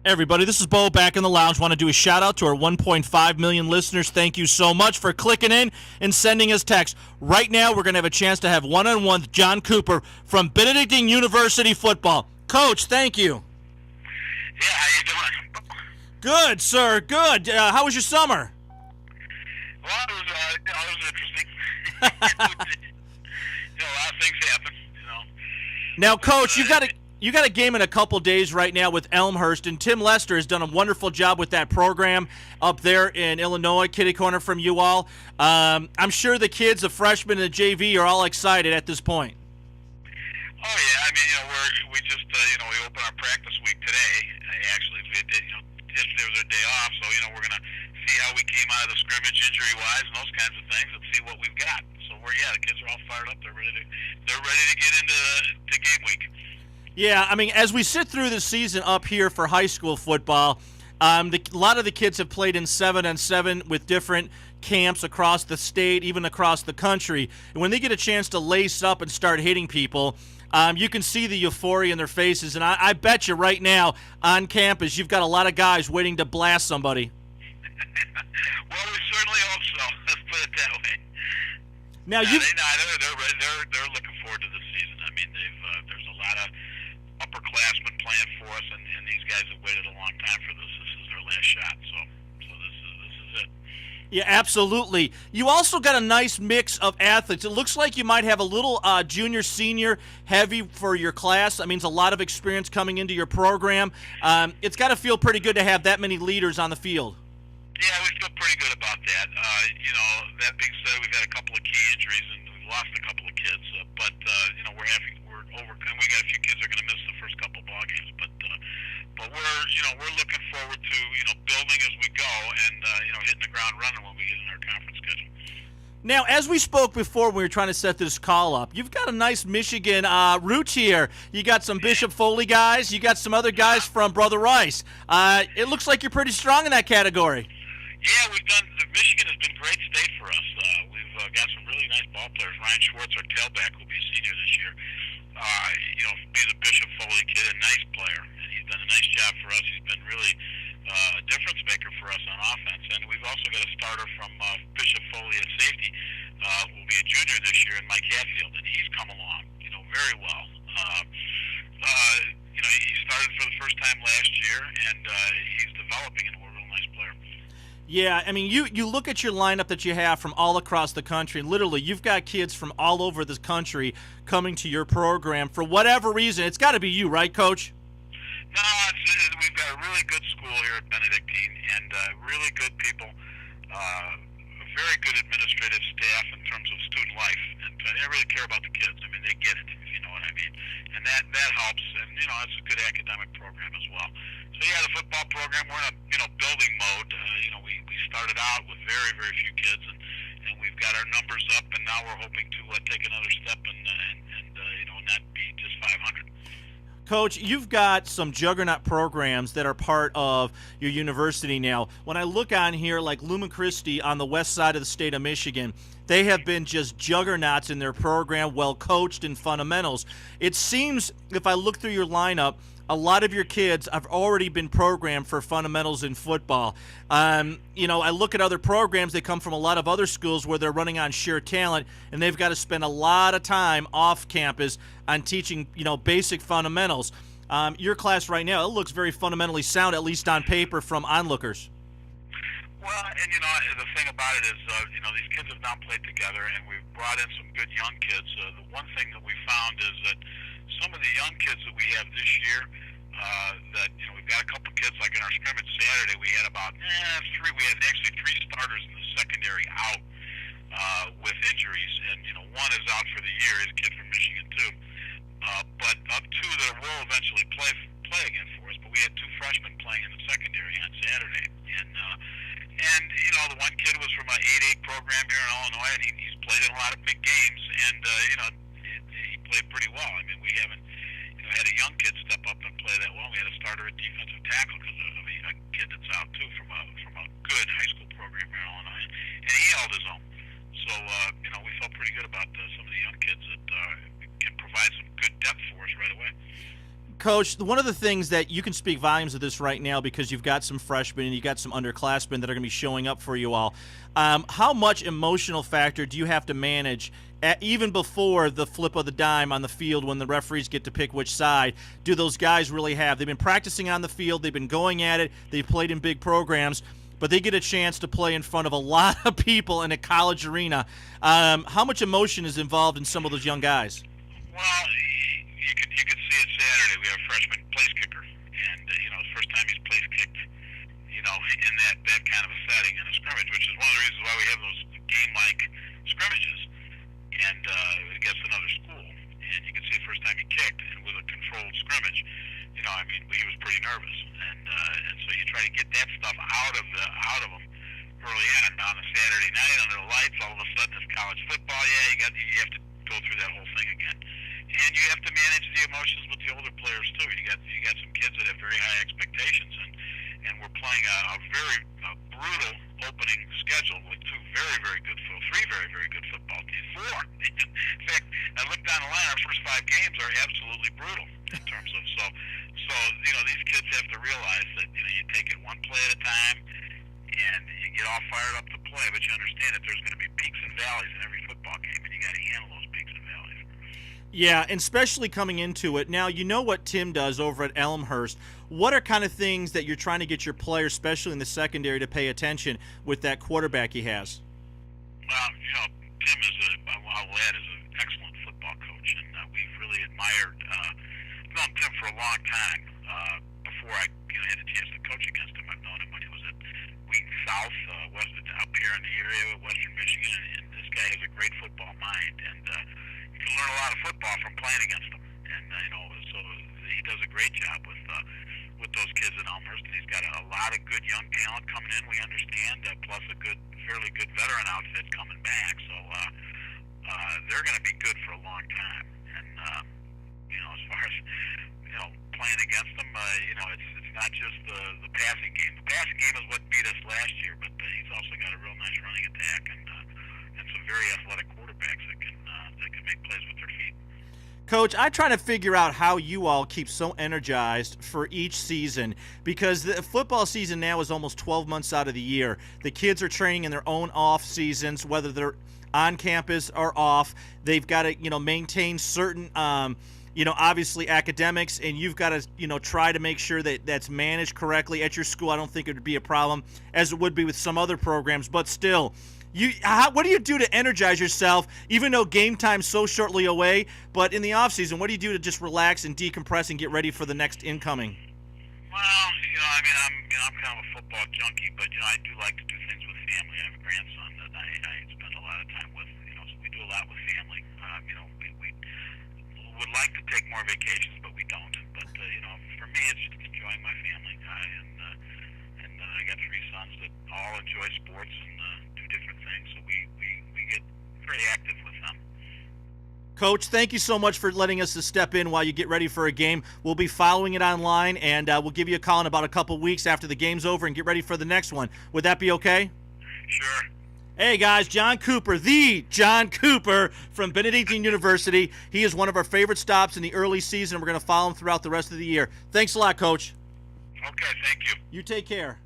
Everybody, this is Bo back in the lounge. Want to do a shout out to our 1.5 million listeners. Thank you so much for clicking in and sending us text. Right now, we're going to have a chance to have one-on-one with John Cooper from Benedictine University football. Coach, thank you. Yeah, how you doing? Good, sir. Good. How was your summer? Well, it was interesting. A lot of things happen. Now, Coach, you got a game in a couple days right now with Elmhurst, and Tim Lester has done a wonderful job with that program up there in Illinois, kitty corner from you all. I'm sure the kids, the freshmen and the JV, are all excited at this point. Oh yeah, I mean, we just we opened our practice week today. Actually, we did, yesterday was our day off, so we're gonna see how we came out of the scrimmage injury wise and those kinds of things, and see what we've got. So the kids are all fired up. They're ready to get into game week. Yeah, I mean, as we sit through the season up here for high school football, a lot of the kids have played in 7-on-7 with different camps across the state, even across the country. And when they get a chance to lace up and start hitting people, you can see the euphoria in their faces. And I bet you right now on campus you've got a lot of guys waiting to blast somebody. Well, we certainly hope so. Let's put it that way. Now they're looking forward to this season. I mean, there's a lot of upperclassmen playing for us, and these guys have waited a long time for this. This is their last shot, so this is it. Yeah, absolutely. You also got a nice mix of athletes. It looks like you might have a little junior, senior heavy for your class. That means a lot of experience coming into your program. It's got to feel pretty good to have that many leaders on the field. Yeah, we feel pretty good about that. That being said, we've had a couple of key injuries and we've lost a couple of kids. But we're overcome. We got a few kids that are going to miss the first couple ball games. But we're looking forward to building as we go and hitting the ground running when we get in our conference schedule. Now, as we spoke before when we were trying to set this call up, you've got a nice Michigan roots here. You got some Bishop Foley guys. You got some other guys from Brother Rice. It looks like you're pretty strong in that category. Yeah, Michigan has been a great state for us. We've got some really nice ball players. Ryan Schwartz, our tailback, will be a senior this year. He's a Bishop Foley kid, a nice player, and he's done a nice job for us. He's been really a difference maker for us on offense. And we've also got a starter from Bishop Foley at safety, who will be a junior this year, in Mike Hatfield, and he's come along, very well. He started for the first time last year, and he's developing into a real nice player. Yeah, I mean, you look at your lineup that you have from all across the country, and literally you've got kids from all over this country coming to your program for whatever reason. It's got to be you, right, Coach? No, we've got a really good school here at Benedictine and really good people, a very good administrative staff in terms of student life, and they really care about the kids. I mean, they get it, if you know what I mean, and that helps, and it's a good academic program as well. So yeah, the football program, we're in a building mode. We started out with very, very few kids, and we've got our numbers up, and now we're hoping to take another step and not be just 500. Coach, you've got some juggernaut programs that are part of your university now. When I look on here, like Lumen Christi on the west side of the state of Michigan, they have been just juggernauts in their program, well coached in fundamentals. It seems, if I look through your lineup, a lot of your kids have already been programmed for fundamentals in football. I look at other programs, they come from a lot of other schools where they're running on sheer talent, and they've got to spend a lot of time off campus on teaching, basic fundamentals. Your class right now, it looks very fundamentally sound, at least on paper, from onlookers. Well, and the thing about it is, these kids have now played together, and we've brought in some good young kids. The one thing that we found is that some of the young kids that we have this year, we've got a couple kids, like in our scrimmage Saturday, we had about three. We had actually three starters in the secondary out with injuries, and one is out for the year. He's a kid from Michigan too. But up two that will eventually play again for us. But we had two freshmen playing in the secondary on Saturday, and the one kid was from an 8A program here in Illinois, and he's played in a lot of big games, and he played pretty well. I mean, we haven't had a young kid step up and play that well. We had a starter at defensive tackle because of a kid that's out too from a good high school program here in Illinois, and he held his own. So we felt pretty good about some of the young kids that can provide some good depth for us right away. Coach, one of the things that you can speak volumes of this right now because you've got some freshmen and you've got some underclassmen that are going to be showing up for you all. How much emotional factor do you have to manage even before the flip of the dime on the field when the referees get to pick which side? Do those guys really have? They've been practicing on the field. They've been going at it. They've played in big programs, but they get a chance to play in front of a lot of people in a college arena. How much emotion is involved in some of those young guys? Well, you could see it Saturday. We have a freshman place kicker, and the first time he's place kicked, in that kind of a setting in a scrimmage, which is one of the reasons why we have those game-like scrimmages, and against another school. And you can see the first time he kicked, and with a controlled scrimmage, he was pretty nervous, and so you try to get that stuff out of him early on a Saturday night under the lights. All of a sudden, it's college football. Yeah, you have to go through that whole thing again. And you have to manage the emotions with the older players too. You got some kids that have very high expectations, and we're playing a very brutal opening schedule with three very very good football teams. Four, in fact, I looked down the line. Our first 5 games are absolutely brutal in terms of so these kids have to realize that you take it one play at a time, and you get all fired up to play, but you understand that there's going to be peaks and valleys in every football game, and you got to handle those peaks and valleys. Yeah, and especially coming into it. Now, you know what Tim does over at Elmhurst. What are kind of things that you're trying to get your players, especially in the secondary, to pay attention with that quarterback he has? Well, Tim I'll add, is an excellent football coach, and we've really admired. I've known Tim for a long time. Before I had a chance to coach against him, I've known him when he was at Wheaton South, up here in the area of Western Michigan, and this guy has a great football mind, and you can learn a lot of football from playing against him. And so he does a great job with those kids in Elmhurst, and he's got a lot of good young talent coming in. We understand, plus a fairly good veteran outfit coming back. So they're going to be good for a long time. And as far as playing against them, it's not just the passing game. The passing game is what beat us last year, but he's also got a real nice running attack and some very athletic quarterbacks that can make plays with their feet. Coach, I try to figure out how you all keep so energized for each season, because the football season now is almost 12 months out of the year. The kids are training in their own off seasons, whether they're on campus or off. They've got to, maintain certain, obviously academics, and you've got to, try to make sure that that's managed correctly at your school. I don't think it would be a problem, as it would be with some other programs, but still. What do you do to energize yourself, even though game time's so shortly away? But in the off season, what do you do to just relax and decompress and get ready for the next incoming? Well, I'm kind of a football junkie, but I do like to do things with family. I have a grandson that I spend a lot of time with. So we do a lot with family. We would like to take more vacations, but we don't. But for me, it's just enjoying my family. And I got 3 sons that all enjoy sports and do different things, so we get very active with them. Coach, thank you so much for letting us to step in while you get ready for a game. We'll be following it online, and we'll give you a call in about a couple weeks after the game's over and get ready for the next one. Would that be okay? Sure. Hey, guys, John Cooper, the John Cooper from Benedictine University. He is one of our favorite stops in the early season. We're going to follow him throughout the rest of the year. Thanks a lot, Coach. Okay, thank you. You take care.